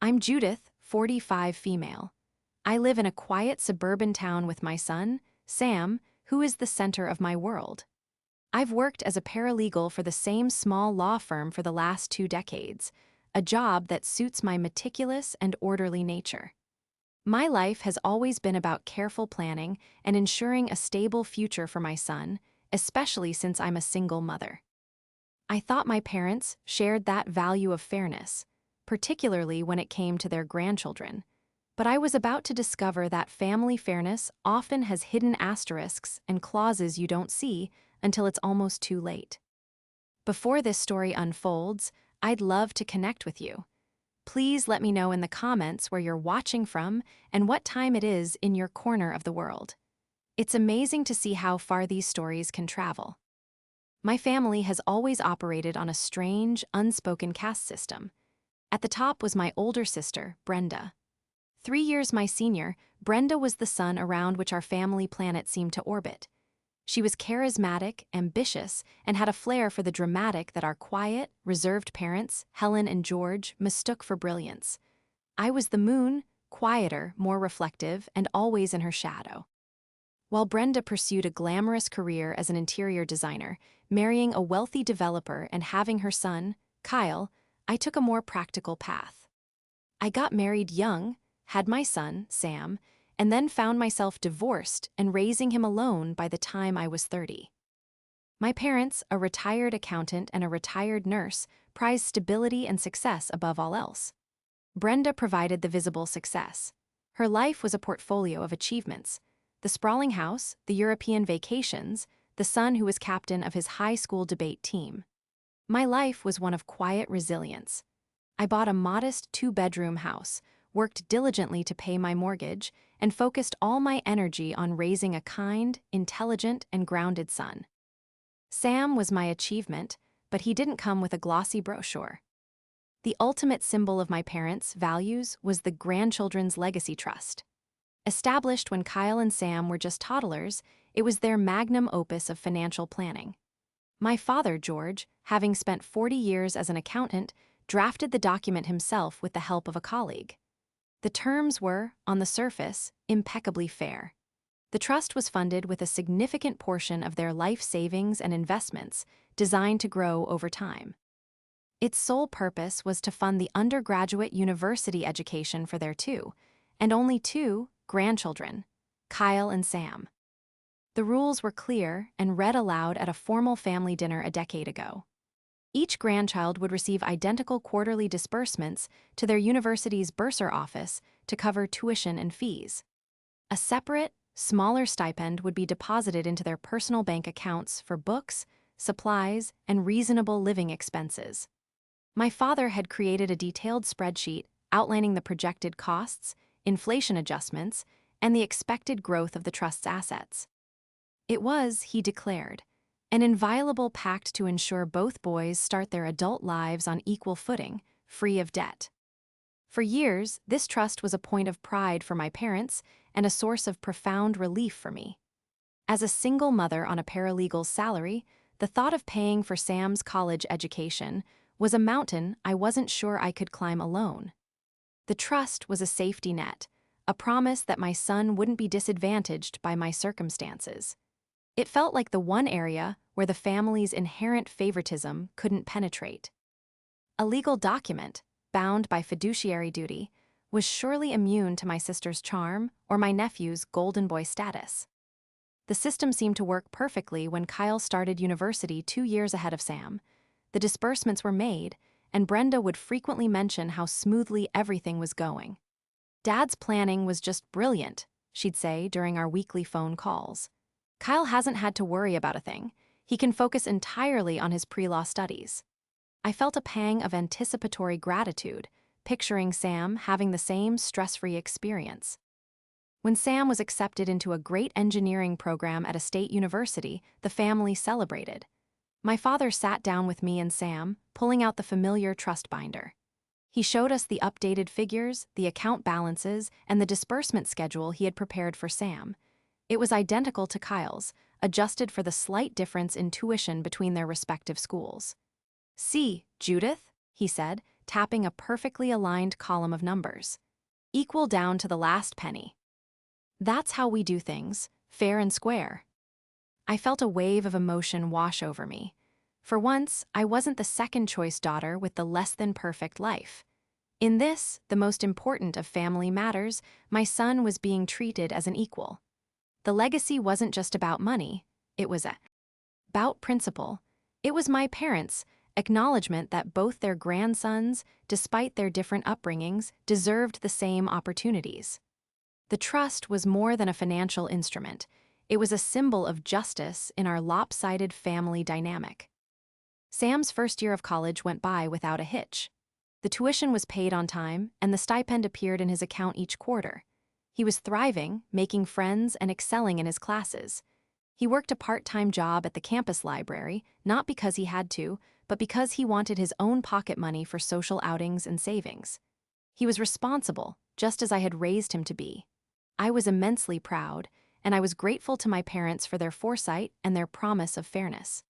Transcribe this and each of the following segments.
I'm Judith, 45 female. I live in a quiet suburban town with my son, Sam, who is the center of my world. I've worked as a paralegal for the same small law firm for the last 2 decades, a job that suits my meticulous and orderly nature. My life has always been about careful planning and ensuring a stable future for my son, especially since I'm a single mother. I thought my parents shared that value of fairness, particularly when it came to their grandchildren, but I was about to discover that family fairness often has hidden asterisks and clauses you don't see until it's almost too late. Before this story unfolds, I'd love to connect with you. Please let me know in the comments where you're watching from and what time it is in your corner of the world. It's amazing to see how far these stories can travel. My family has always operated on a strange, unspoken caste system. At the top was my older sister, Brenda. 3 years my senior, Brenda was the sun around which our family planet seemed to orbit. She was charismatic, ambitious, and had a flair for the dramatic that our quiet, reserved parents, Helen and George, mistook for brilliance. I was the moon, quieter, more reflective, and always in her shadow. While Brenda pursued a glamorous career as an interior designer, marrying a wealthy developer and having her son, Kyle, I took a more practical path. I got married young, had my son, Sam, and then found myself divorced and raising him alone by the time I was 30. My parents, a retired accountant and a retired nurse, prized stability and success above all else. Brenda provided the visible success. Her life was a portfolio of achievements: the sprawling house, the European vacations, the son who was captain of his high school debate team. My life was one of quiet resilience. I bought a modest 2-bedroom house, worked diligently to pay my mortgage, and focused all my energy on raising a kind, intelligent, and grounded son. Sam was my achievement, but he didn't come with a glossy brochure. The ultimate symbol of my parents' values was the Grandchildren's Legacy Trust. Established when Kyle and Sam were just toddlers, it was their magnum opus of financial planning. My father, George, having spent 40 years as an accountant, drafted the document himself with the help of a colleague. The terms were, on the surface, impeccably fair. The trust was funded with a significant portion of their life savings and investments, designed to grow over time. Its sole purpose was to fund the undergraduate university education for their 2, and only 2, grandchildren, Kyle and Sam. The rules were clear and read aloud at a formal family dinner a decade ago. Each grandchild would receive identical quarterly disbursements to their university's bursar office to cover tuition and fees. A separate, smaller stipend would be deposited into their personal bank accounts for books, supplies, and reasonable living expenses. My father had created a detailed spreadsheet outlining the projected costs, inflation adjustments, and the expected growth of the trust's assets. It was, he declared, an inviolable pact to ensure both boys start their adult lives on equal footing, free of debt. For years, this trust was a point of pride for my parents and a source of profound relief for me. As a single mother on a paralegal's salary, the thought of paying for Sam's college education was a mountain I wasn't sure I could climb alone. The trust was a safety net, a promise that my son wouldn't be disadvantaged by my circumstances. It felt like the one area where the family's inherent favoritism couldn't penetrate. A legal document, bound by fiduciary duty, was surely immune to my sister's charm or my nephew's golden boy status. The system seemed to work perfectly when Kyle started university 2 years ahead of Sam. The disbursements were made, and Brenda would frequently mention how smoothly everything was going. "Dad's planning was just brilliant," she'd say during our weekly phone calls. "Kyle hasn't had to worry about a thing. He can focus entirely on his pre-law studies." I felt a pang of anticipatory gratitude, picturing Sam having the same stress-free experience. When Sam was accepted into a great engineering program at a state university, the family celebrated. My father sat down with me and Sam, pulling out the familiar trust binder. He showed us the updated figures, the account balances, and the disbursement schedule he had prepared for Sam. It was identical to Kyle's, adjusted for the slight difference in tuition between their respective schools. "See, Judith," he said, tapping a perfectly aligned column of numbers. Equal down to the last penny. That's how we do things, fair and square. I felt a wave of emotion wash over me. For once, I wasn't the second-choice daughter with the less-than-perfect life. In this, the most important of family matters, my son was being treated as an equal. The legacy wasn't just about money, it was about principle. It was my parents' acknowledgement that both their grandsons, despite their different upbringings, deserved the same opportunities. The trust was more than a financial instrument. It was a symbol of justice in our lopsided family dynamic. Sam's first year of college went by without a hitch. The tuition was paid on time, and the stipend appeared in his account each quarter. He was thriving, making friends, and excelling in his classes. He worked a part-time job at the campus library, not because he had to, but because he wanted his own pocket money for social outings and savings. He was responsible, just as I had raised him to be. I was immensely proud, and I was grateful to my parents for their foresight and their promise of fairness.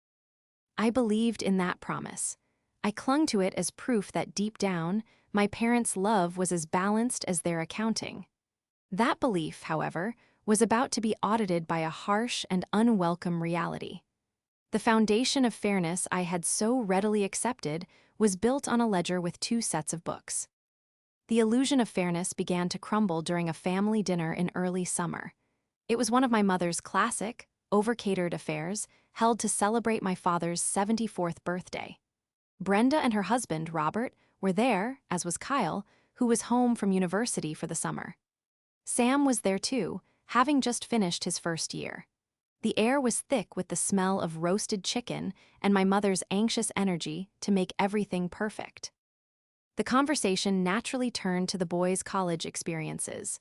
I believed in that promise. I clung to it as proof that deep down, my parents' love was as balanced as their accounting. That belief, however, was about to be audited by a harsh and unwelcome reality. The foundation of fairness I had so readily accepted was built on a ledger with 2 sets of books. The illusion of fairness began to crumble during a family dinner in early summer. It was one of my mother's classic, over-catered affairs, held to celebrate my father's 74th birthday. Brenda and her husband, Robert, were there, as was Kyle, who was home from university for the summer. Sam was there too, having just finished his first year. The air was thick with the smell of roasted chicken and my mother's anxious energy to make everything perfect. The conversation naturally turned to the boys' college experiences.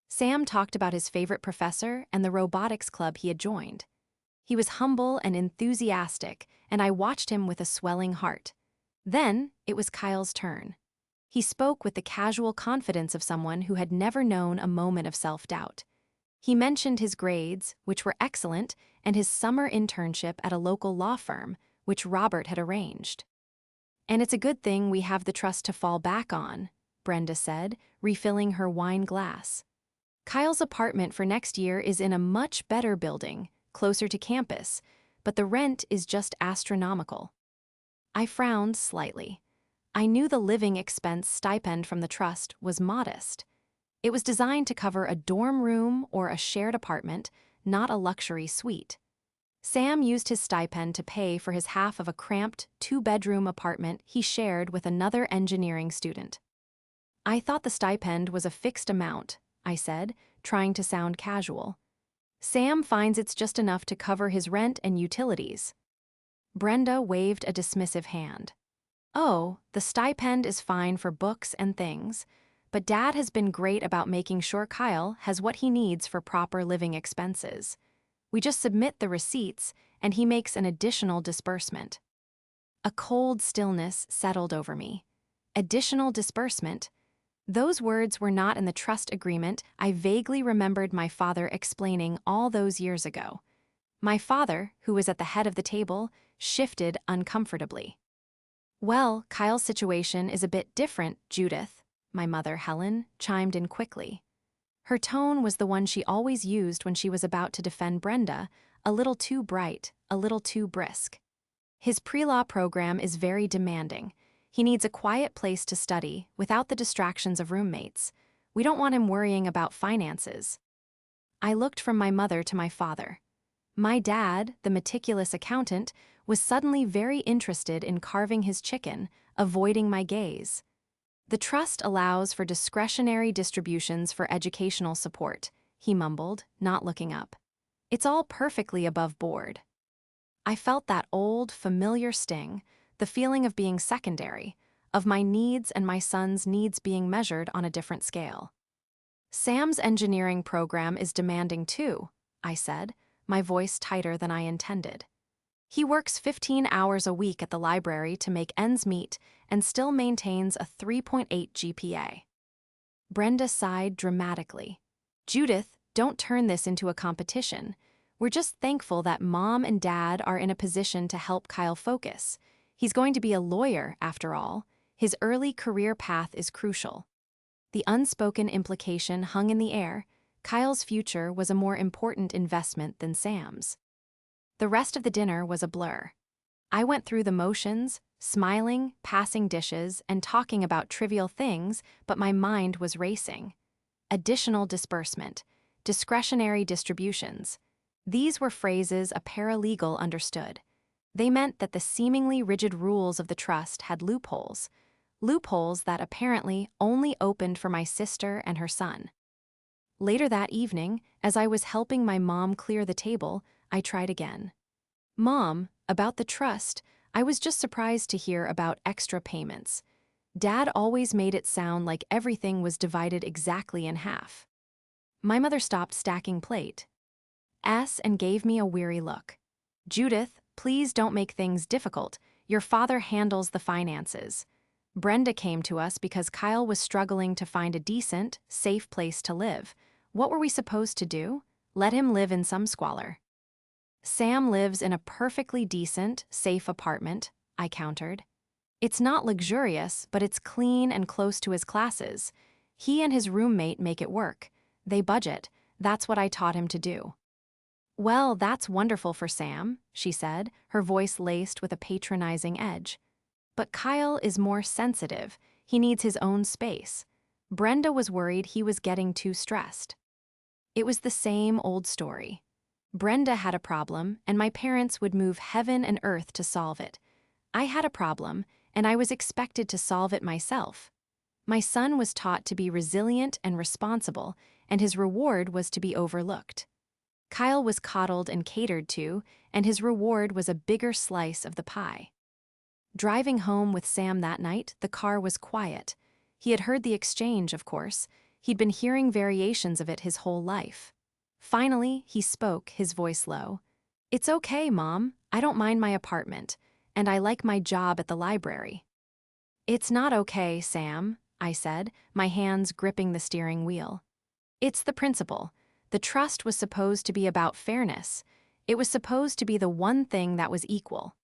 Sam talked about his favorite professor and the robotics club he had joined. He was humble and enthusiastic, and I watched him with a swelling heart. Then, it was Kyle's turn. He spoke with the casual confidence of someone who had never known a moment of self-doubt. He mentioned his grades, which were excellent, and his summer internship at a local law firm, which Robert had arranged. "And it's a good thing we have the trust to fall back on," Brenda said, refilling her wine glass. "Kyle's apartment for next year is in a much better building, closer to campus, but the rent is just astronomical." I frowned slightly. I knew the living expense stipend from the trust was modest. It was designed to cover a dorm room or a shared apartment, not a luxury suite. Sam used his stipend to pay for his half of a cramped, 2-bedroom apartment he shared with another engineering student. "I thought the stipend was a fixed amount," I said, trying to sound casual. "Sam finds it's just enough to cover his rent and utilities." Brenda waved a dismissive hand. "Oh, the stipend is fine for books and things, but Dad has been great about making sure Kyle has what he needs for proper living expenses. We just submit the receipts, and he makes an additional disbursement." A cold stillness settled over me. Additional disbursement? Those words were not in the trust agreement I vaguely remembered my father explaining all those years ago. My father, who was at the head of the table, shifted uncomfortably. "Well, Kyle's situation is a bit different, Judith," my mother, Helen, chimed in quickly. Her tone was the one she always used when she was about to defend Brenda, a little too bright, a little too brisk. "His pre-law program is very demanding. He needs a quiet place to study, without the distractions of roommates. We don't want him worrying about finances." I looked from my mother to my father. My dad, the meticulous accountant, was suddenly very interested in carving his chicken, avoiding my gaze. "The trust allows for discretionary distributions for educational support," he mumbled, not looking up. "It's all perfectly above board." I felt that old, familiar sting, the feeling of being secondary, of my needs and my son's needs being measured on a different scale. "Sam's engineering program is demanding too," I said, my voice tighter than I intended. "He works 15 hours a week at the library to make ends meet and still maintains a 3.8 GPA. Brenda sighed dramatically. "Judith, don't turn this into a competition. We're just thankful that Mom and Dad are in a position to help Kyle focus. He's going to be a lawyer, after all. His early career path is crucial. The unspoken implication hung in the air. Kyle's future was a more important investment than Sam's. The rest of the dinner was a blur. I went through the motions, smiling, passing dishes, and talking about trivial things, but my mind was racing. Additional disbursement, discretionary distributions. These were phrases a paralegal understood. They meant that the seemingly rigid rules of the trust had loopholes that apparently only opened for my sister and her son. Later that evening, as I was helping my mom clear the table, I tried again. "Mom, about the trust, I was just surprised to hear about extra payments. Dad always made it sound like everything was divided exactly in half." My mother stopped stacking plate and gave me a weary look. "Judith, please don't make things difficult. Your father handles the finances. Brenda came to us because Kyle was struggling to find a decent, safe place to live. What were we supposed to do? Let him live in some squalor?" "Sam lives in a perfectly decent, safe apartment," I countered. "It's not luxurious, but it's clean and close to his classes. He and his roommate make it work. They budget. That's what I taught him to do." "Well, that's wonderful for Sam," she said, her voice laced with a patronizing edge. "But Kyle is more sensitive. He needs his own space." Brenda was worried he was getting too stressed. It was the same old story. Brenda had a problem, and my parents would move heaven and earth to solve it. I had a problem, and I was expected to solve it myself. My son was taught to be resilient and responsible, and his reward was to be overlooked. Kyle was coddled and catered to, and his reward was a bigger slice of the pie. Driving home with Sam that night, the car was quiet. He had heard the exchange, of course. He'd been hearing variations of it his whole life. Finally, he spoke, his voice low. "It's okay, Mom. I don't mind my apartment, and I like my job at the library." "It's not okay, Sam," I said, my hands gripping the steering wheel. "It's the principle. The trust was supposed to be about fairness. It was supposed to be the one thing that was equal."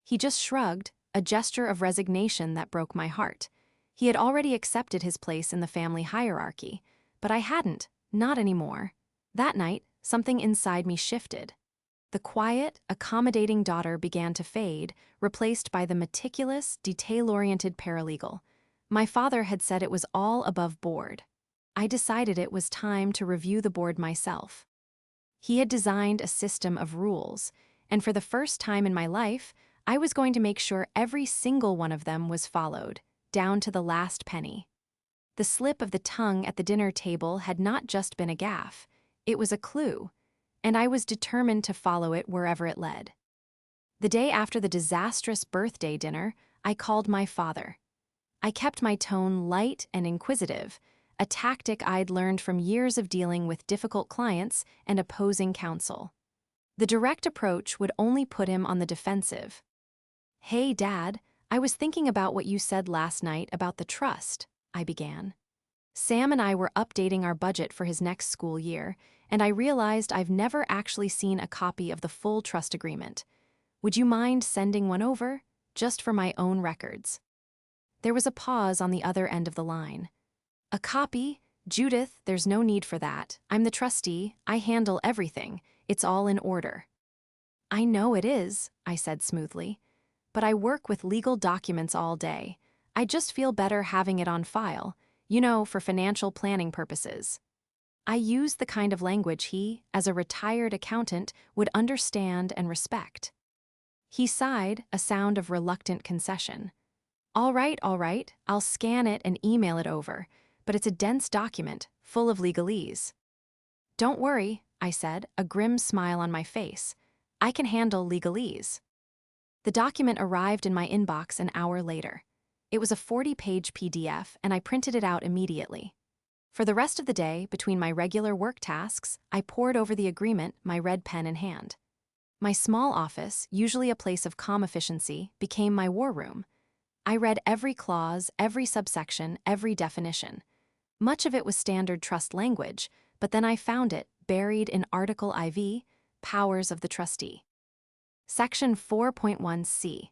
He just shrugged, a gesture of resignation that broke my heart. He had already accepted his place in the family hierarchy, but I hadn't, not anymore. That night, something inside me shifted. The quiet, accommodating daughter began to fade, replaced by the meticulous, detail-oriented paralegal. My father had said it was all above board. I decided it was time to review the board myself. He had designed a system of rules, and for the first time in my life, I was going to make sure every single one of them was followed, down to the last penny. The slip of the tongue at the dinner table had not just been a gaffe, it was a clue, and I was determined to follow it wherever it led. The day after the disastrous birthday dinner, I called my father. I kept my tone light and inquisitive, a tactic I'd learned from years of dealing with difficult clients and opposing counsel. The direct approach would only put him on the defensive. "Hey, Dad, I was thinking about what you said last night about the trust," I began. "Sam and I were updating our budget for his next school year, and I realized I've never actually seen a copy of the full trust agreement. Would you mind sending one over, just for my own records?" There was a pause on the other end of the line. "A copy? Judith, there's no need for that. I'm the trustee. I handle everything. It's all in order." "I know it is," I said smoothly. "But I work with legal documents all day. I just feel better having it on file, for financial planning purposes." I used the kind of language he, as a retired accountant, would understand and respect. He sighed, a sound of reluctant concession. All right, I'll scan it and email it over, but it's a dense document, full of legalese." "Don't worry," I said, a grim smile on my face. "I can handle legalese." The document arrived in my inbox an hour later. It was a 40-page PDF, and I printed it out immediately. For the rest of the day, between my regular work tasks, I pored over the agreement, my red pen in hand. My small office, usually a place of calm efficiency, became my war room. I read every clause, every subsection, every definition. Much of it was standard trust language, but then I found it, buried in Article IV, Powers of the Trustee. Section 4.1c.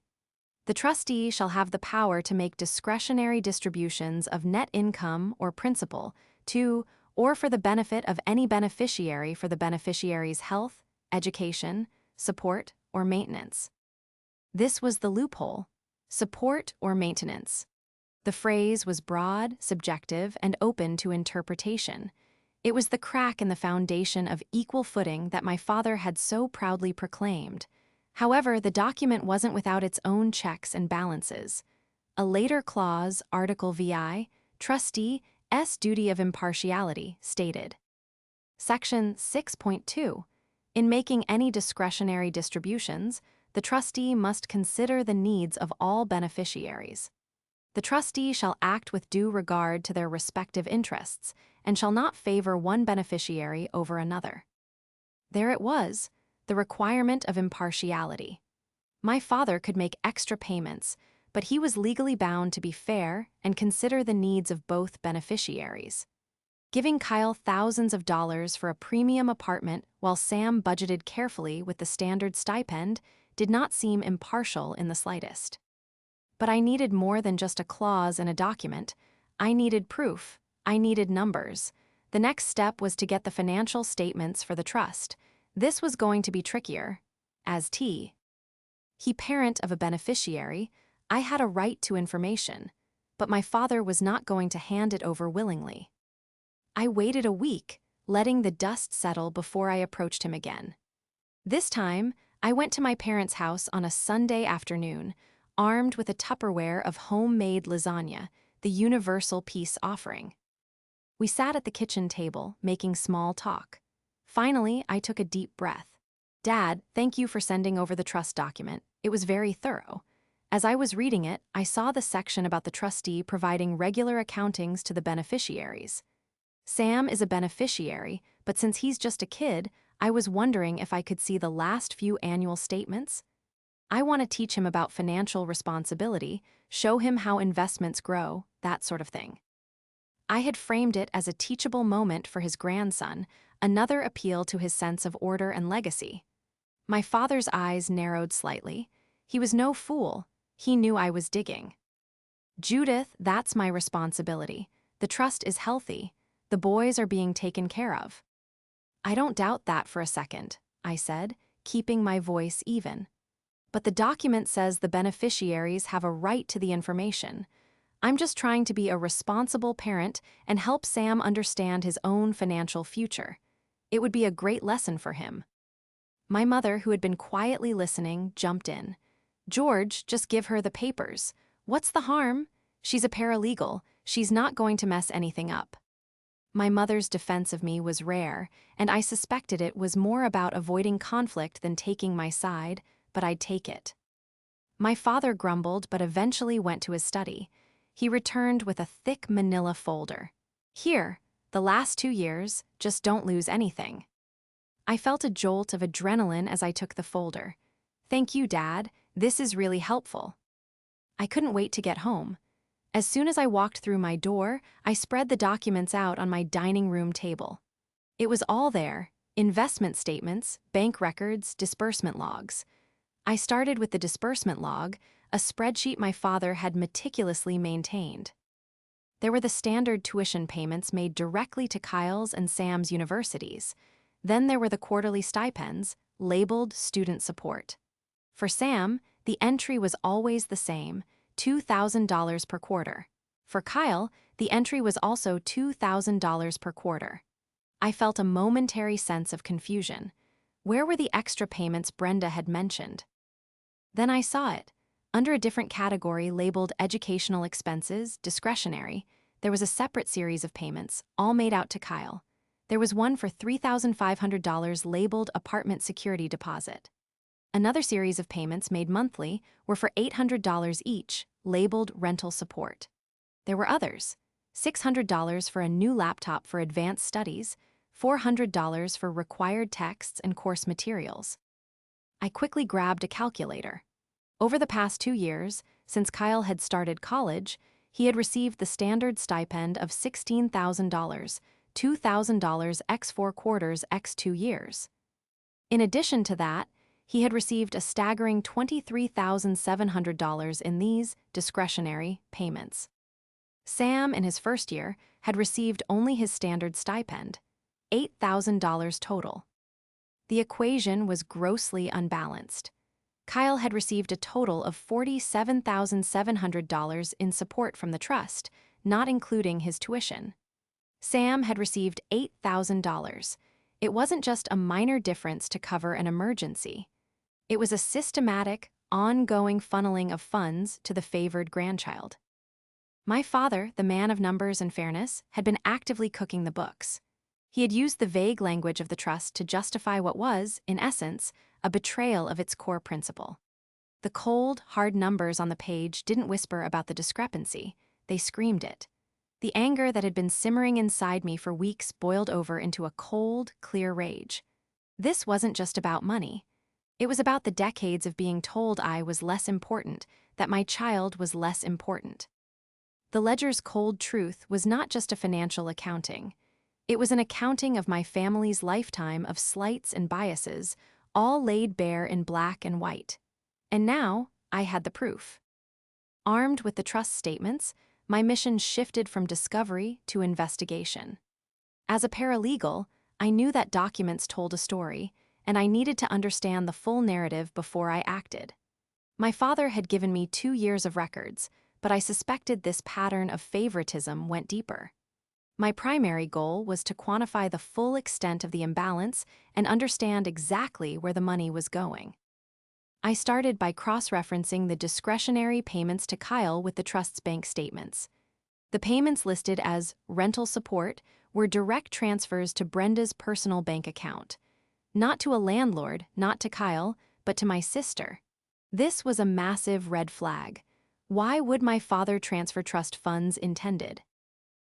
The trustee shall have the power to make discretionary distributions of net income or principal to or for the benefit of any beneficiary for the beneficiary's health, education, support, or maintenance. This was the loophole: support or maintenance. The phrase was broad, subjective, and open to interpretation. It was the crack in the foundation of equal footing that my father had so proudly proclaimed. However, the document wasn't without its own checks and balances. A later clause, Article VI, Trustee's duty of impartiality, stated. Section 6.2. In making any discretionary distributions, the trustee must consider the needs of all beneficiaries. The trustee shall act with due regard to their respective interests and shall not favor one beneficiary over another. There it was, the requirement of impartiality. My father could make extra payments, but he was legally bound to be fair and consider the needs of both beneficiaries. Giving Kyle thousands of dollars for a premium apartment while Sam budgeted carefully with the standard stipend did not seem impartial in the slightest. But I needed more than just a clause in a document. I needed proof. I needed numbers. The next step was to get the financial statements for the trust. This was going to be trickier. As he parent of a beneficiary, I had a right to information, but my father was not going to hand it over willingly. I waited a week, letting the dust settle before I approached him again. This time, I went to my parents' house on a Sunday afternoon, armed with a Tupperware of homemade lasagna, the universal peace offering. We sat at the kitchen table, making small talk. Finally, I took a deep breath. "Dad, thank you for sending over the trust document. It was very thorough." As I was reading it, I saw the section about the trustee providing regular accountings to the beneficiaries. Sam is a beneficiary, but since he's just a kid, I was wondering if I could see the last few annual statements. I want to teach him about financial responsibility, show him how investments grow, that sort of thing. I had framed it as a teachable moment for his grandson, another appeal to his sense of order and legacy. My father's eyes narrowed slightly. He was no fool. He knew I was digging. "Judith, that's my responsibility. The trust is healthy. The boys are being taken care of." "I don't doubt that for a second," I said, keeping my voice even. "But the document says the beneficiaries have a right to the information. I'm just trying to be a responsible parent and help Sam understand his own financial future. It would be a great lesson for him." My mother, who had been quietly listening, jumped in. "George, just give her the papers. What's the harm? She's a paralegal. She's not going to mess anything up." My mother's defense of me was rare, and I suspected it was more about avoiding conflict than taking my side, but I'd take it. My father grumbled but eventually went to his study. He returned with a thick manila folder. "Here, the last 2 years, just don't lose anything." I felt a jolt of adrenaline as I took the folder. "Thank you, Dad. This is really helpful." I couldn't wait to get home. As soon as I walked through my door, I spread the documents out on my dining room table. It was all there: investment statements, bank records, disbursement logs. I started with the disbursement log, a spreadsheet my father had meticulously maintained. There were the standard tuition payments made directly to Kyle's and Sam's universities. Then there were the quarterly stipends, labeled student support. For Sam, the entry was always the same: $2,000 per quarter. For Kyle, the entry was also $2,000 per quarter. I felt a momentary sense of confusion. Where were the extra payments Brenda had mentioned? Then I saw it. Under a different category labeled educational expenses, discretionary, there was a separate series of payments, all made out to Kyle. There was one for $3,500 labeled apartment security deposit. Another series of payments made monthly were for $800 each, labeled rental support. There were others: $600 for a new laptop for advanced studies, $400 for required texts and course materials. I quickly grabbed a calculator. Over the past 2 years, since Kyle had started college, he had received the standard stipend of $16,000, $2,000 x 4 quarters x 2 years. In addition to that, He had received a staggering $23,700 in these discretionary payments. Sam, in his first year, had received only his standard stipend, $8,000 total. The equation was grossly unbalanced. Kyle had received a total of $47,700 in support from the trust, not including his tuition. Sam had received $8,000. It wasn't just a minor difference to cover an emergency. It was a systematic, ongoing funneling of funds to the favored grandchild. My father, the man of numbers and fairness, had been actively cooking the books. He had used the vague language of the trust to justify what was, in essence, a betrayal of its core principle. The cold, hard numbers on the page didn't whisper about the discrepancy, they screamed it. The anger that had been simmering inside me for weeks boiled over into a cold, clear rage. This wasn't just about money. It was about the decades of being told I was less important, that my child was less important. The ledger's cold truth was not just a financial accounting. It was an accounting of my family's lifetime of slights and biases, all laid bare in black and white. And now, I had the proof. Armed with the trust statements, my mission shifted from discovery to investigation. As a paralegal, I knew that documents told a story, and I needed to understand the full narrative before I acted. My father had given me 2 years of records, but I suspected this pattern of favoritism went deeper. My primary goal was to quantify the full extent of the imbalance and understand exactly where the money was going. I started by cross-referencing the discretionary payments to Kyle with the trust's bank statements. The payments listed as rental support were direct transfers to Brenda's personal bank account. Not to a landlord, not to Kyle, but to my sister. This was a massive red flag. Why would my father transfer trust funds intended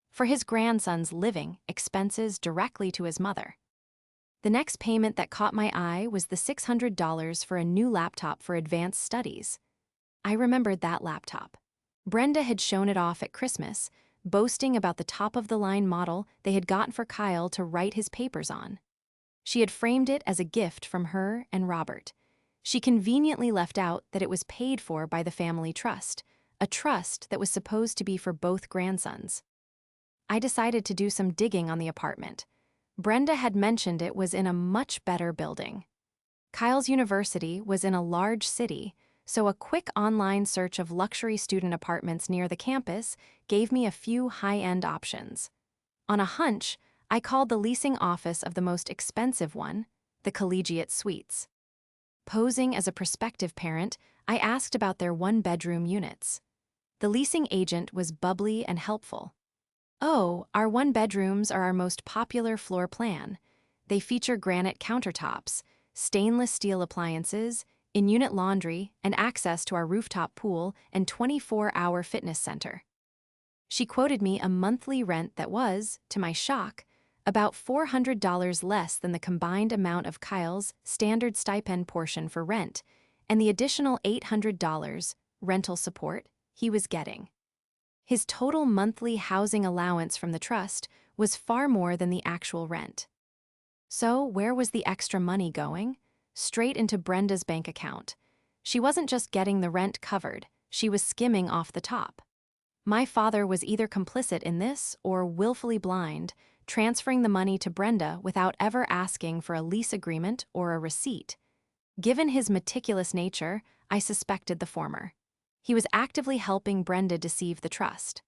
for his grandson's living expenses directly to his mother? The next payment that caught my eye was the $600 for a new laptop for advanced studies. I remembered that laptop. Brenda had shown it off at Christmas, boasting about the top-of-the-line model they had gotten for Kyle to write his papers on. She had framed it as a gift from her and Robert. She conveniently left out that it was paid for by the family trust, a trust that was supposed to be for both grandsons. I decided to do some digging on the apartment. Brenda had mentioned it was in a much better building. Kyle's university was in a large city, so a quick online search of luxury student apartments near the campus gave me a few high-end options. On a hunch, I called the leasing office of the most expensive one, the Collegiate Suites. Posing as a prospective parent, I asked about their one-bedroom units. The leasing agent was bubbly and helpful. "Oh, our one-bedrooms are our most popular floor plan. They feature granite countertops, stainless steel appliances, in-unit laundry, and access to our rooftop pool and 24-hour fitness center." She quoted me a monthly rent that was, to my shock, about $400 less than the combined amount of Kyle's standard stipend portion for rent and the additional $800 rental support he was getting. His total monthly housing allowance from the trust was far more than the actual rent. So where was the extra money going? Straight into Brenda's bank account. She wasn't just getting the rent covered, she was skimming off the top. My father was either complicit in this or willfully blind, transferring the money to Brenda without ever asking for a lease agreement or a receipt. Given his meticulous nature, I suspected the former. He was actively helping Brenda deceive the trust.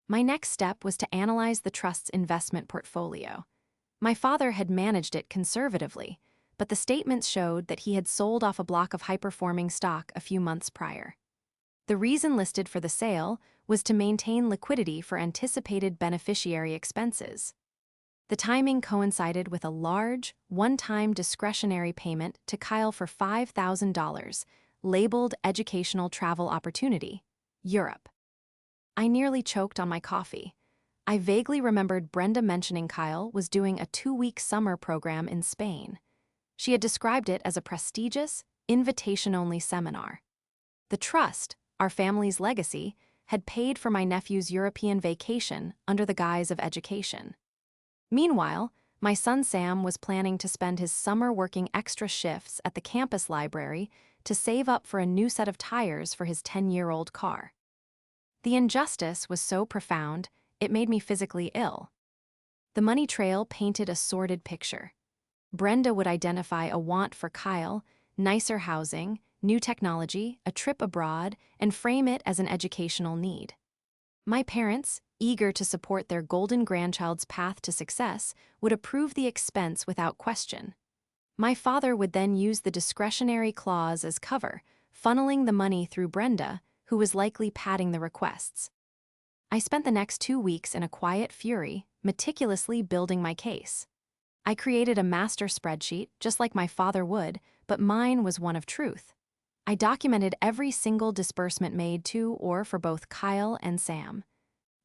My next step was to analyze the trust's investment portfolio. My father had managed it conservatively, but the statements showed that he had sold off a block of high-performing stock a few months prior. The reason listed for the sale was to maintain liquidity for anticipated beneficiary expenses. The timing coincided with a large, one-time discretionary payment to Kyle for $5,000, labeled Educational Travel Opportunity, Europe. I nearly choked on my coffee. I vaguely remembered Brenda mentioning Kyle was doing a 2-week summer program in Spain. She had described it as a prestigious, invitation-only seminar. The trust, our family's legacy, had paid for my nephew's European vacation under the guise of education. Meanwhile, My son Sam was planning to spend his summer working extra shifts at the campus library to save up for a new set of tires for his 10-year-old car. The injustice was so profound, it made me physically ill. The money trail painted a sordid picture. Brenda would identify a want for Kyle, nicer housing, new technology, a trip abroad, and frame it as an educational need. My parents, eager to support their golden grandchild's path to success, would approve the expense without question. My father would then use the discretionary clause as cover, funneling the money through Brenda, who was likely padding the requests. I spent the next 2 weeks in a quiet fury, meticulously building my case. I created a master spreadsheet, just like my father would, but mine was one of truth. I documented every single disbursement made to or for both Kyle and Sam.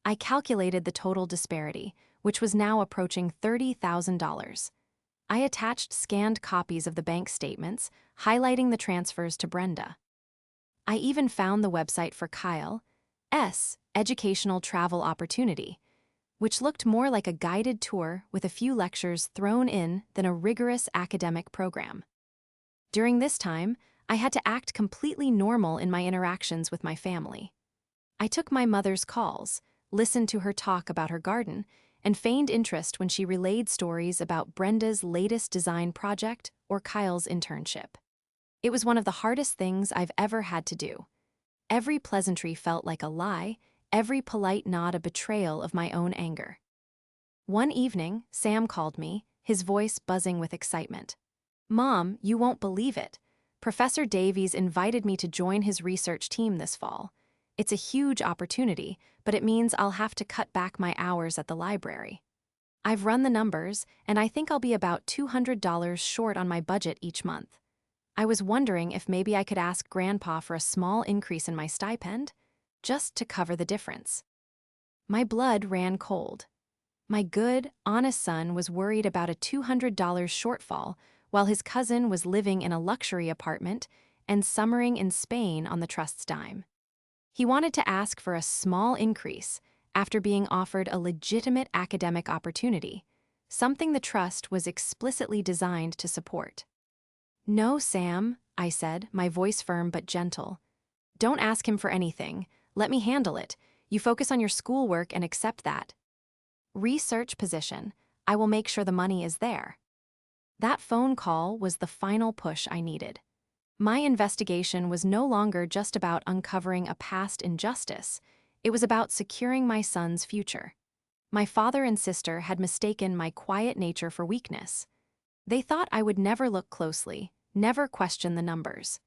I calculated the total disparity, which was now approaching $30,000. I attached scanned copies of the bank statements, highlighting the transfers to Brenda. I even found the website for Kyle's educational travel opportunity, which looked more like a guided tour with a few lectures thrown in than a rigorous academic program. During this time, I had to act completely normal in my interactions with my family. I took my mother's calls, listened to her talk about her garden, and feigned interest when she relayed stories about Brenda's latest design project or Kyle's internship. It was one of the hardest things I've ever had to do. Every pleasantry felt like a lie, every polite nod a betrayal of my own anger. One evening, Sam called me, his voice buzzing with excitement. "Mom, you won't believe it. Professor Davies invited me to join his research team this fall. It's a huge opportunity, but it means I'll have to cut back my hours at the library. I've run the numbers, and I think I'll be about $200 short on my budget each month. I was wondering if maybe I could ask Grandpa for a small increase in my stipend, just to cover the difference." My blood ran cold. My good, honest son was worried about a $200 shortfall while his cousin was living in a luxury apartment and summering in Spain on the trust's dime. He wanted to ask for a small increase after being offered a legitimate academic opportunity, something the trust was explicitly designed to support. "No, Sam," I said, my voice firm but gentle. "Don't ask him for anything. Let me handle it. You focus on your schoolwork and accept that. Research position. I will make sure the money is there." That phone call was the final push I needed. My investigation was no longer just about uncovering a past injustice. It was about securing my son's future. My father and sister had mistaken my quiet nature for weakness. They thought I would never look closely, never question the numbers.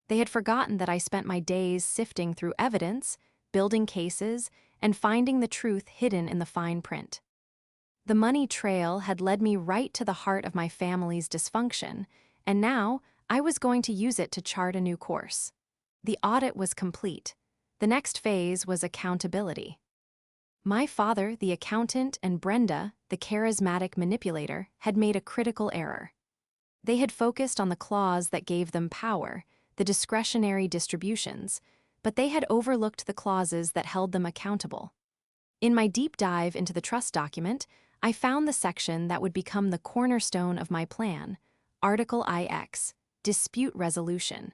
They had forgotten that I spent my days sifting through evidence, building cases, and finding the truth hidden in the fine print. The money trail had led me right to the heart of my family's dysfunction, and now I was going to use it to chart a new course. The audit was complete. The next phase was accountability. My father, the accountant, and Brenda, the charismatic manipulator, had made a critical error. They had focused on the clause that gave them power, the discretionary distributions, but they had overlooked the clauses that held them accountable. In my deep dive into the trust document, I found the section that would become the cornerstone of my plan, Article IX, Dispute Resolution.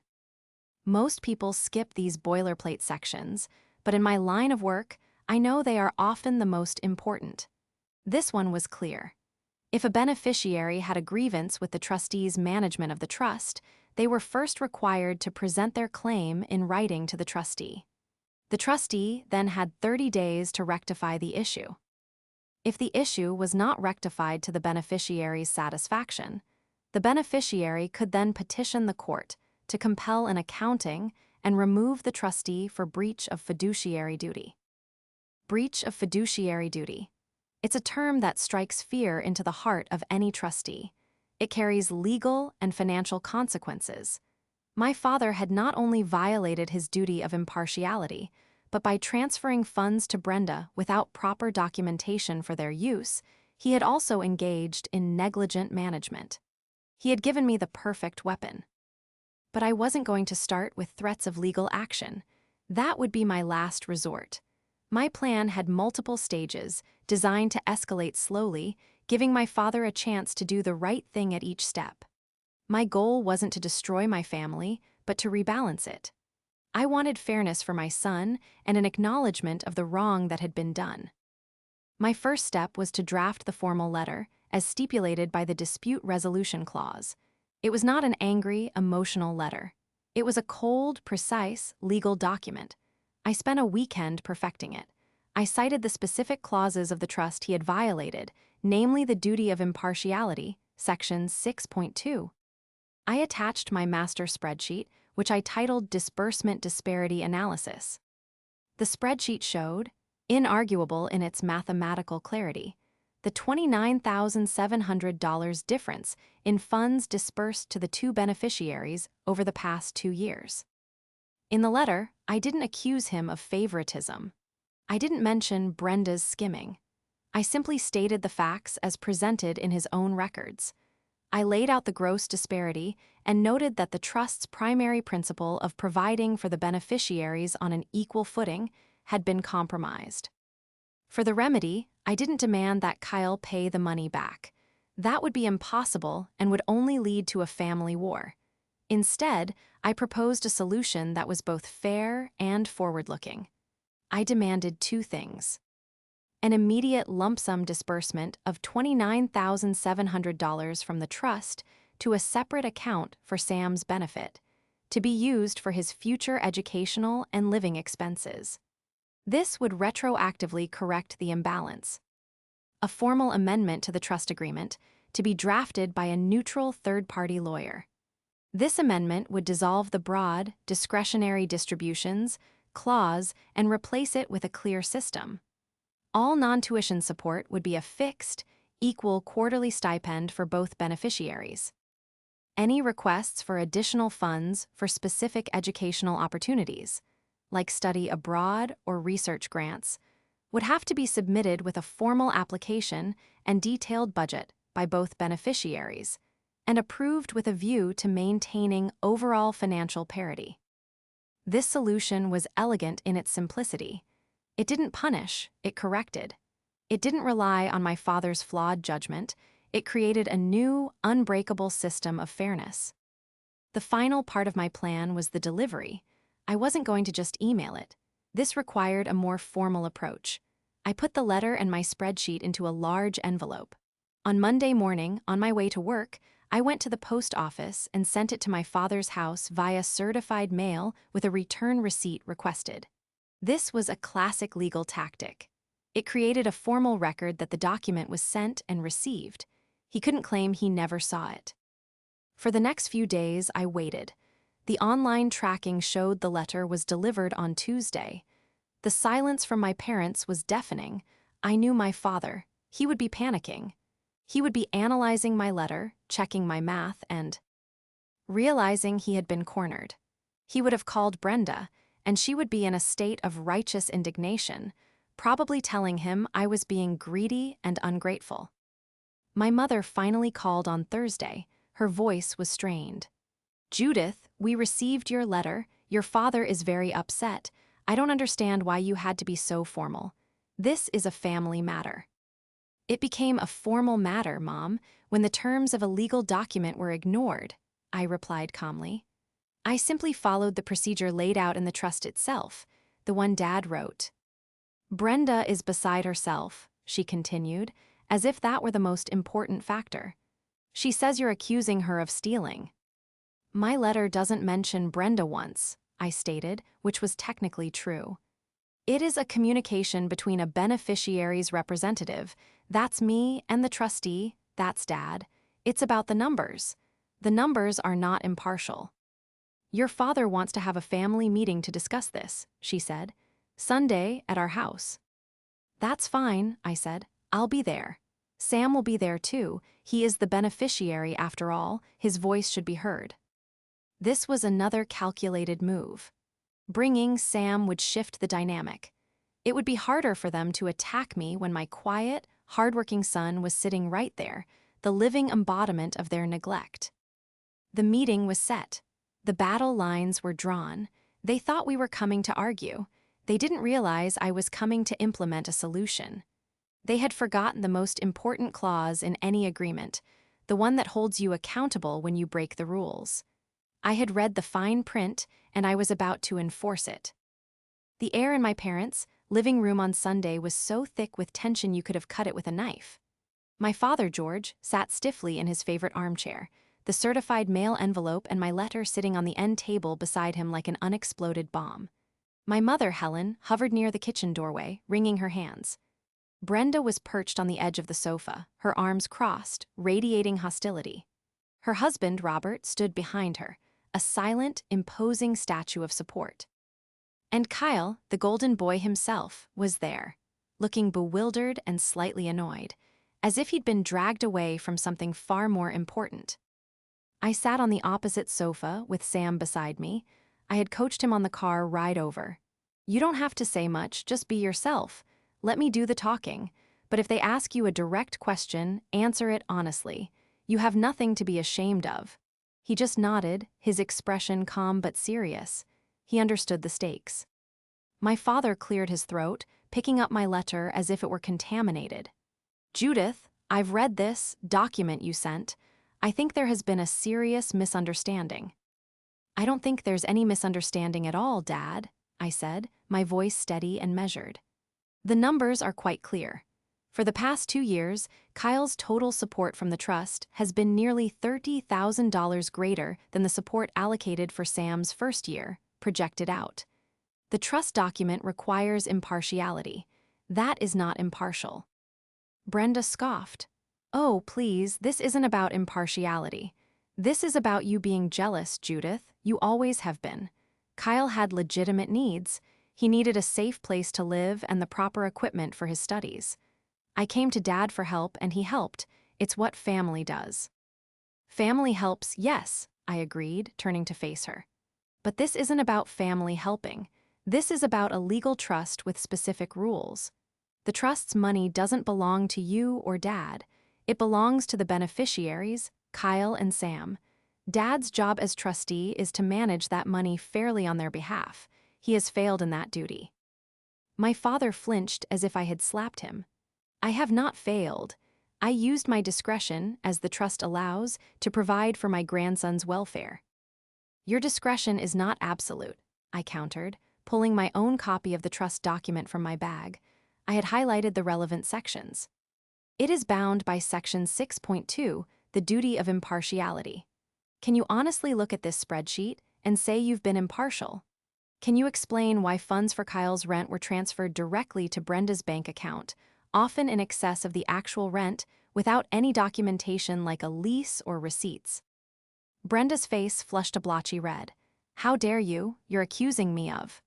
Most people skip these boilerplate sections, but in my line of work, I know they are often the most important. This one was clear. If a beneficiary had a grievance with the trustee's management of the trust, they were first required to present their claim in writing to the trustee. The trustee then had 30 days to rectify the issue. If the issue was not rectified to the beneficiary's satisfaction, the beneficiary could then petition the court to compel an accounting and remove the trustee for breach of fiduciary duty. Breach of fiduciary duty. It's a term that strikes fear into the heart of any trustee. It carries legal and financial consequences. My father had not only violated his duty of impartiality, but by transferring funds to Brenda without proper documentation for their use, he had also engaged in negligent management. He had given me the perfect weapon. But I wasn't going to start with threats of legal action. That would be my last resort. My plan had multiple stages, designed to escalate slowly, giving my father a chance to do the right thing at each step. My goal wasn't to destroy my family, but to rebalance it. I wanted fairness for my son and an acknowledgement of the wrong that had been done. My first step was to draft the formal letter, as stipulated by the dispute resolution clause. It was not an angry, emotional letter. It was a cold, precise, legal document. I spent a weekend perfecting it. I cited the specific clauses of the trust he had violated, namely the duty of impartiality, section 6.2. I attached my master spreadsheet, which I titled Disbursement Disparity Analysis. The spreadsheet showed, inarguable in its mathematical clarity, the $29,700 difference in funds dispersed to the two beneficiaries over the past 2 years. In the letter, I didn't accuse him of favoritism. I didn't mention Brenda's skimming. I simply stated the facts as presented in his own records. I laid out the gross disparity and noted that the trust's primary principle of providing for the beneficiaries on an equal footing had been compromised. For the remedy, I didn't demand that Kyle pay the money back. That would be impossible and would only lead to a family war. Instead, I proposed a solution that was both fair and forward-looking. I demanded 2 things: an immediate lump sum disbursement of $29,700 from the trust to a separate account for Sam's benefit, to be used for his future educational and living expenses. This would retroactively correct the imbalance. A formal amendment to the trust agreement, to be drafted by a neutral third-party lawyer. This amendment would dissolve the broad, discretionary distributions clause and replace it with a clear system. All non-tuition support would be a fixed, equal quarterly stipend for both beneficiaries. Any requests for additional funds for specific educational opportunities, like study abroad or research grants, would have to be submitted with a formal application and detailed budget by both beneficiaries, and approved with a view to maintaining overall financial parity. This solution was elegant in its simplicity. It didn't punish, it corrected. It didn't rely on my father's flawed judgment. It created a new, unbreakable system of fairness. The final part of my plan was the delivery. I wasn't going to just email it. This required a more formal approach. I put the letter and my spreadsheet into a large envelope. On Monday morning, on my way to work, I went to the post office and sent it to my father's house via certified mail with a return receipt requested. This was a classic legal tactic. It created a formal record that the document was sent and received. He couldn't claim he never saw it. For the next few days, I waited. The online tracking showed the letter was delivered on Tuesday. The silence from my parents was deafening. I knew my father. He would be panicking. He would be analyzing my letter, checking my math, and realizing he had been cornered. He would have called Brenda, and she would be in a state of righteous indignation, probably telling him I was being greedy and ungrateful. My mother finally called on Thursday. Her voice was strained. "Judith, we received your letter. Your father is very upset. I don't understand why you had to be so formal. This is a family matter." "It became a formal matter, Mom, when the terms of a legal document were ignored," I replied calmly. "I simply followed the procedure laid out in the trust itself, the one Dad wrote." "Brenda is beside herself," she continued, as if that were the most important factor. "She says you're accusing her of stealing." "My letter doesn't mention Brenda once," I stated, which was technically true. "It is a communication between a beneficiary's representative, that's me, and the trustee, that's Dad. It's about the numbers. The numbers are not impartial." "Your father wants to have a family meeting to discuss this," she said. "Sunday at our house." "That's fine," I said. "I'll be there. Sam will be there too. He is the beneficiary after all. His voice should be heard." This was another calculated move. Bringing Sam would shift the dynamic. It would be harder for them to attack me when my quiet, hardworking son was sitting right there, the living embodiment of their neglect. The meeting was set. The battle lines were drawn. They thought we were coming to argue. They didn't realize I was coming to implement a solution. They had forgotten the most important clause in any agreement, the one that holds you accountable when you break the rules. I had read the fine print, and I was about to enforce it. The air in my parents' living room on Sunday was so thick with tension you could have cut it with a knife. My father, George, sat stiffly in his favorite armchair, the certified mail envelope and my letter sitting on the end table beside him like an unexploded bomb. My mother, Helen, hovered near the kitchen doorway, wringing her hands. Brenda was perched on the edge of the sofa, her arms crossed, radiating hostility. Her husband, Robert, stood behind her, a silent, imposing statue of support. And Kyle, the golden boy himself, was there, looking bewildered and slightly annoyed, as if he'd been dragged away from something far more important. I sat on the opposite sofa with Sam beside me. I had coached him on the car ride over. You don't have to say much, just be yourself. Let me do the talking. But if they ask you a direct question, answer it honestly. You have nothing to be ashamed of. He just nodded, his expression calm but serious. He understood the stakes. My father cleared his throat, picking up my letter as if it were contaminated. Judith, I've read this document you sent. I think there has been a serious misunderstanding. I don't think there's any misunderstanding at all, Dad, I said, my voice steady and measured. The numbers are quite clear. For the past 2 years, Kyle's total support from the trust has been nearly $30,000 greater than the support allocated for Sam's first year, projected out. The trust document requires impartiality. That is not impartial. Brenda scoffed. Oh, please, this isn't about impartiality. This is about you being jealous, Judith. You always have been. Kyle had legitimate needs. He needed a safe place to live and the proper equipment for his studies. I came to Dad for help and he helped. It's what family does. Family helps, yes, I agreed, turning to face her. But this isn't about family helping. This is about a legal trust with specific rules. The trust's money doesn't belong to you or Dad. It belongs to the beneficiaries, Kyle and Sam. Dad's job as trustee is to manage that money fairly on their behalf. He has failed in that duty. My father flinched as if I had slapped him. I have not failed. I used my discretion, as the trust allows, to provide for my grandson's welfare. Your discretion is not absolute, I countered, pulling my own copy of the trust document from my bag. I had highlighted the relevant sections. It is bound by Section 6.2, the duty of impartiality. Can you honestly look at this spreadsheet and say you've been impartial? Can you explain why funds for Kyle's rent were transferred directly to Brenda's bank account, often in excess of the actual rent, without any documentation like a lease or receipts? Brenda's face flushed a blotchy red. How dare you? You're accusing me of.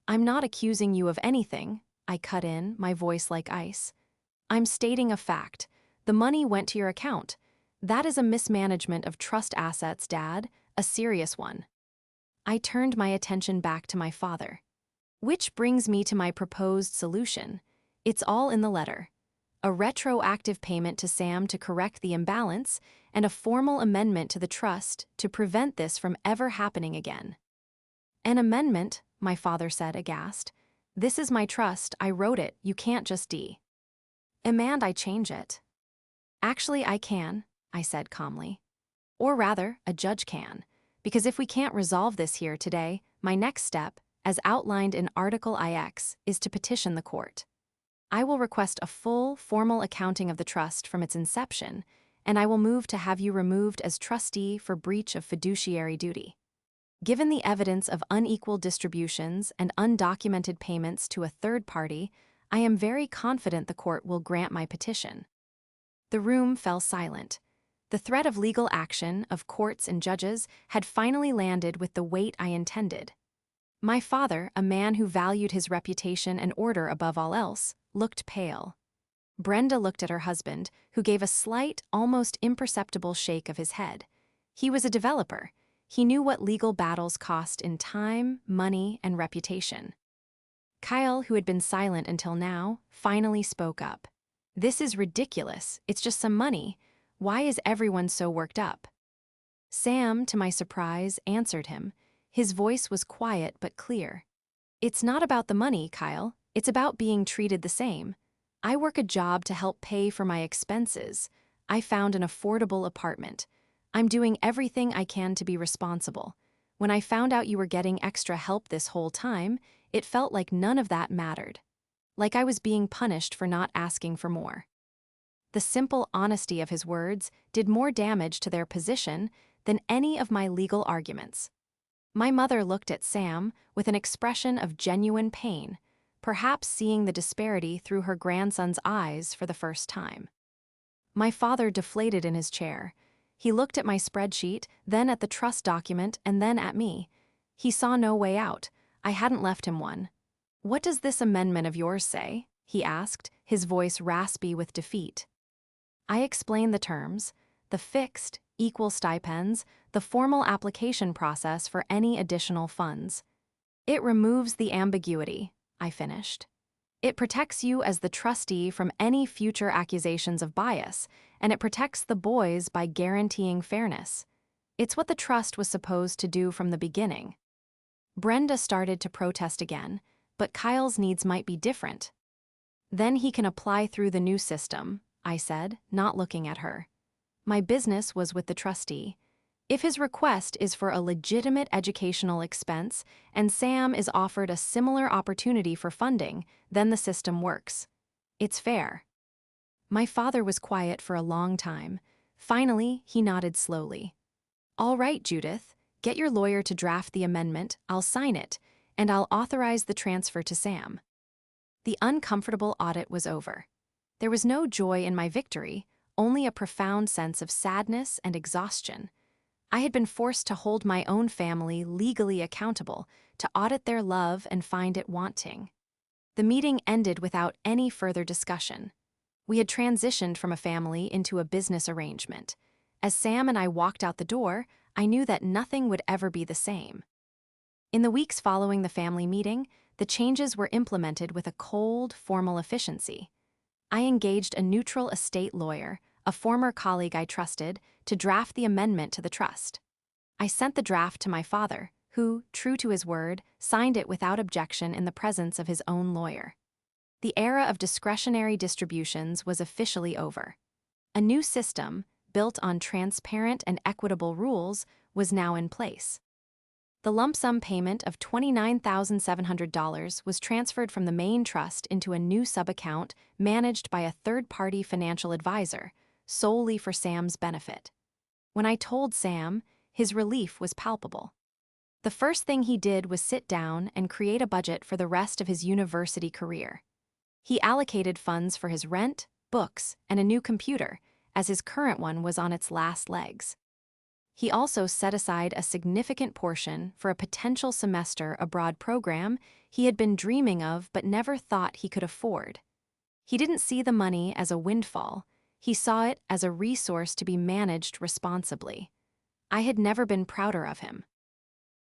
I'm not accusing you of anything, I cut in, my voice like ice. I'm stating a fact. The money went to your account. That is a mismanagement of trust assets, Dad, a serious one. I turned my attention back to my father. Which brings me to my proposed solution. It's all in the letter. A retroactive payment to Sam to correct the imbalance, and a formal amendment to the trust to prevent this from ever happening again. An amendment, my father said, aghast. This is my trust, I wrote it, you can't just demand I change it. Actually, I can, I said calmly. Or rather, a judge can. Because if we can't resolve this here today, my next step, as outlined in Article IX, is to petition the court. I will request a full, formal accounting of the trust from its inception, and I will move to have you removed as trustee for breach of fiduciary duty. Given the evidence of unequal distributions and undocumented payments to a third party, I am very confident the court will grant my petition. The room fell silent. The threat of legal action, of courts and judges, had finally landed with the weight I intended. My father, a man who valued his reputation and order above all else, looked pale. Brenda looked at her husband, who gave a slight, almost imperceptible shake of his head. He was a developer. He knew what legal battles cost in time, money, and reputation. Kyle, who had been silent until now, finally spoke up. This is ridiculous. It's just some money. Why is everyone so worked up? Sam, to my surprise, answered him. His voice was quiet but clear. It's not about the money, Kyle. It's about being treated the same. I work a job to help pay for my expenses. I found an affordable apartment. I'm doing everything I can to be responsible. When I found out you were getting extra help this whole time, it felt like none of that mattered. Like I was being punished for not asking for more. The simple honesty of his words did more damage to their position than any of my legal arguments. My mother looked at Sam with an expression of genuine pain, perhaps seeing the disparity through her grandson's eyes for the first time. My father deflated in his chair. He looked at my spreadsheet, then at the trust document, and then at me. He saw no way out. I hadn't left him one. "What does this amendment of yours say?" he asked, his voice raspy with defeat. I explained the terms, the fixed, equal stipends, the formal application process for any additional funds. "It removes the ambiguity," I finished. "It protects you as the trustee from any future accusations of bias, and it protects the boys by guaranteeing fairness. It's what the trust was supposed to do from the beginning." Brenda started to protest again, but Kyle's needs might be different. "Then he can apply through the new system," I said, not looking at her. My business was with the trustee. If his request is for a legitimate educational expense and Sam is offered a similar opportunity for funding, then the system works. It's fair. My father was quiet for a long time. Finally, he nodded slowly. "All right, Judith, get your lawyer to draft the amendment, I'll sign it, and I'll authorize the transfer to Sam." The uncomfortable audit was over. There was no joy in my victory, only a profound sense of sadness and exhaustion. I had been forced to hold my own family legally accountable, to audit their love and find it wanting. The meeting ended without any further discussion. We had transitioned from a family into a business arrangement. As Sam and I walked out the door, I knew that nothing would ever be the same. In the weeks following the family meeting, the changes were implemented with a cold, formal efficiency. I engaged a neutral estate lawyer, a former colleague I trusted, to draft the amendment to the trust. I sent the draft to my father, who, true to his word, signed it without objection in the presence of his own lawyer. The era of discretionary distributions was officially over. A new system, built on transparent and equitable rules, was now in place. The lump sum payment of $29,700 was transferred from the main trust into a new sub-account managed by a third-party financial advisor, solely for Sam's benefit. When I told Sam, his relief was palpable. The first thing he did was sit down and create a budget for the rest of his university career. He allocated funds for his rent, books, and a new computer, as his current one was on its last legs. He also set aside a significant portion for a potential semester abroad program he had been dreaming of but never thought he could afford. He didn't see the money as a windfall. He saw it as a resource to be managed responsibly. I had never been prouder of him.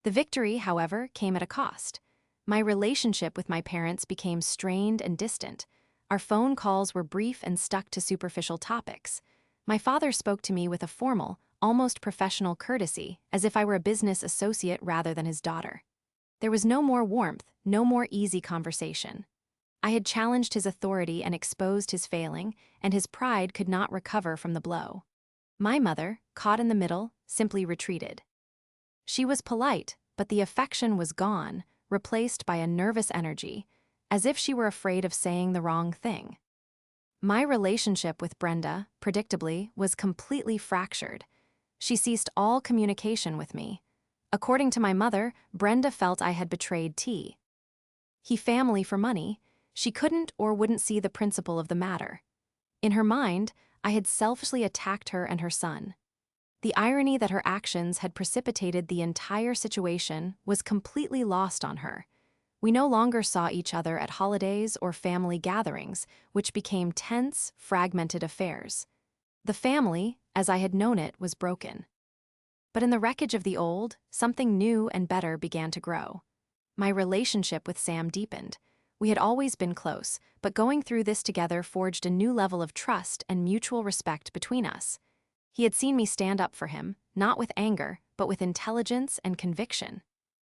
The victory, however, came at a cost. My relationship with my parents became strained and distant. Our phone calls were brief and stuck to superficial topics. My father spoke to me with a formal, almost professional courtesy, as if I were a business associate rather than his daughter. There was no more warmth, no more easy conversation. I had challenged his authority and exposed his failing, and his pride could not recover from the blow. My mother, caught in the middle, simply retreated. She was polite, but the affection was gone, replaced by a nervous energy, as if she were afraid of saying the wrong thing. My relationship with Brenda, predictably, was completely fractured. She ceased all communication with me. According to my mother, Brenda felt I had betrayed T. He family for money. She couldn't or wouldn't see the principle of the matter. In her mind, I had selfishly attacked her and her son. The irony that her actions had precipitated the entire situation was completely lost on her. We no longer saw each other at holidays or family gatherings, which became tense, fragmented affairs. The family, as I had known it, was broken. But in the wreckage of the old, something new and better began to grow. My relationship with Sam deepened. We had always been close, but going through this together forged a new level of trust and mutual respect between us. He had seen me stand up for him, not with anger, but with intelligence and conviction.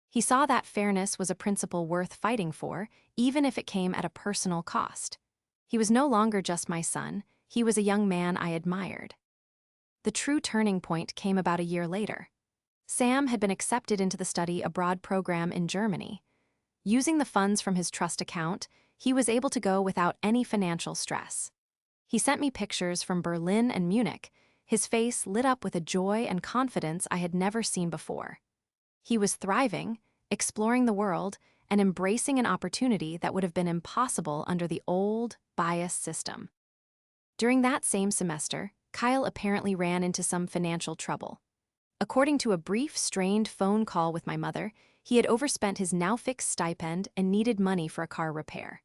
He saw that fairness was a principle worth fighting for, even if it came at a personal cost. He was no longer just my son, he was a young man I admired. The true turning point came about a year later. Sam had been accepted into the study abroad program in Germany. Using the funds from his trust account, he was able to go without any financial stress. He sent me pictures from Berlin and Munich, his face lit up with a joy and confidence I had never seen before. He was thriving, exploring the world, and embracing an opportunity that would have been impossible under the old, biased system. During that same semester, Kyle apparently ran into some financial trouble. According to a brief, strained phone call with my mother, he had overspent his now-fixed stipend and needed money for a car repair.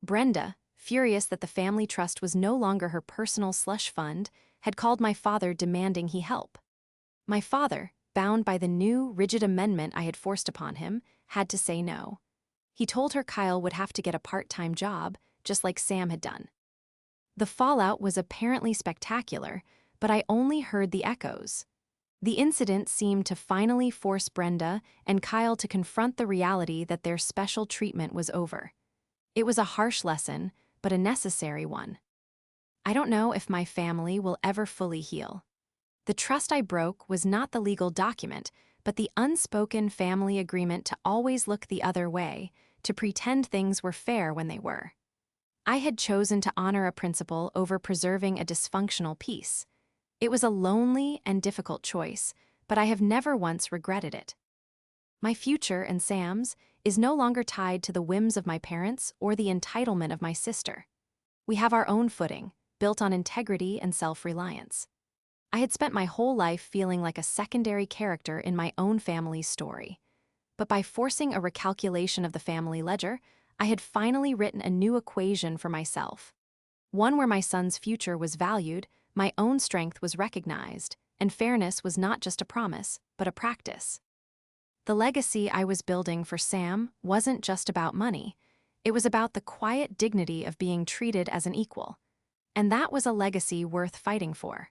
Brenda, furious that the family trust was no longer her personal slush fund, had called my father demanding he help. My father, bound by the new, rigid amendment I had forced upon him, had to say no. He told her Kyle would have to get a part-time job, just like Sam had done. The fallout was apparently spectacular, but I only heard the echoes. The incident seemed to finally force Brenda and Kyle to confront the reality that their special treatment was over. It was a harsh lesson, but a necessary one. I don't know if my family will ever fully heal. The trust I broke was not the legal document, but the unspoken family agreement to always look the other way, to pretend things were fair when they were. I had chosen to honor a principle over preserving a dysfunctional peace. It was a lonely and difficult choice, but I have never once regretted it. My future and Sam's is no longer tied to the whims of my parents or the entitlement of my sister. We have our own footing, built on integrity and self-reliance. I had spent my whole life feeling like a secondary character in my own family's story. But by forcing a recalculation of the family ledger, I had finally written a new equation for myself. One where my son's future was valued, my own strength was recognized, and fairness was not just a promise, but a practice. The legacy I was building for Sam wasn't just about money. It was about the quiet dignity of being treated as an equal. And that was a legacy worth fighting for.